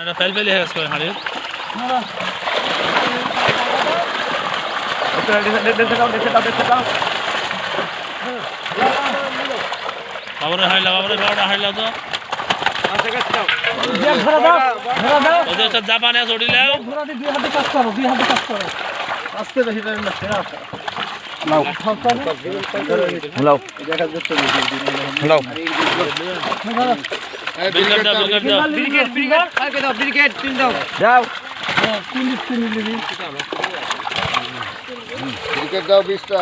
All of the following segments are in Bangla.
এটা ফেল ফেলি হয়ে গেছে হাড়ির বাবরে হাইলা বাবরে বারোটা হাইলা তো ওদের একটা জাপানে আছে ওডিলাও আস্তে বেশি টাইম লাগছে না দাও 20টা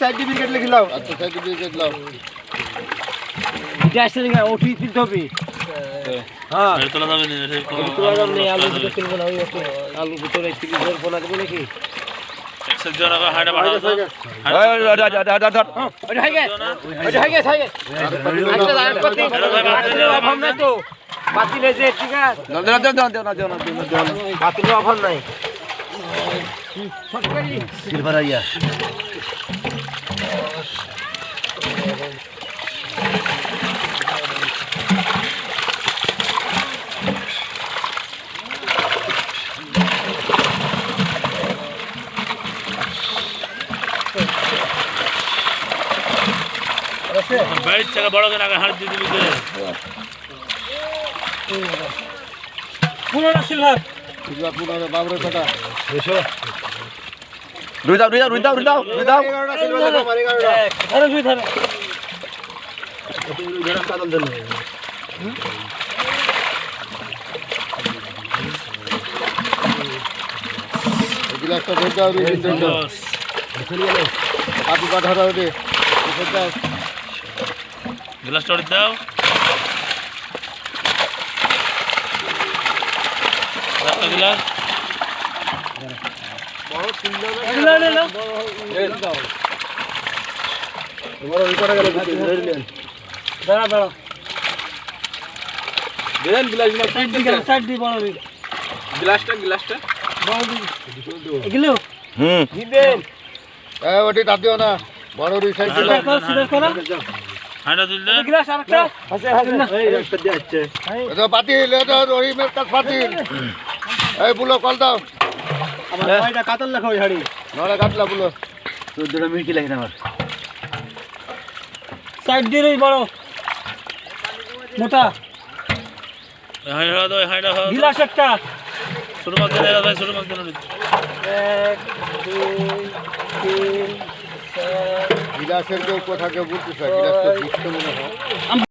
সাইড বিকেট লিখে লাও আচ্ছা সাইড বিকেট লাও গ্যাস লিখে ওঠি তিনতে হবে হ্যাঁ এটা তোলা যাবে না তোলা যাবে না আলু ভিতরে তুলবো না ওই আলু ভিতরে একটু জোর ফোনা দেব নাকি এক্সেল জোড়া হাইডা বাড়া ওটা হয়ে গেছে অভাব নাই তো বাতিলে যে ঠিক আছে বাতিলে অভাব নাই সিলভার আইয়া বাইট থেকে বড় করে আগে হাত দিয়ে দিবি করে পুরোটা সিলভার পুরো বাবরের কথা এসো রুই দাও আরে দুই ধরে গ্লাসটা ধরে দাও রুই দাও আপনি কথা দাও রে দাও গ্লাসটা ওড়ি দাও একটা গ্লাস বড় তিনটা এগুলো দাও তোমার ওই করে গেল ধরলেন দাঁড়া দেন গ্লাস সাইড দি বড় রে গ্লাসটা বড় দি এগুলো দিবেন ওটি দাও দিও না বড় রুই সাইড দিলাম সিধা করো হাইডা দিলে গ্লাস আরেকটা আছে এই একটা দিয়ে আছে এটা পাতিল এটা রহিমের কাছে পাতিল এই বুলো কল দাও আমার কয়টা কাতল লেখা ওই হাড়ি নড়া কাটলা বুলো 14টা মিনিট লাগে না আমার সাইড দিয়ে রই বড় মোটা হাইডা দাও হাইডা দাও গ্লাস একটা শুরু মাছ দেন ভাই শুরু মাছ দেন 1 2 3 4 গিলাসের কেউ কোথা কেউ বলতেছে গিলাস তো দিচ্ছে মনে হয়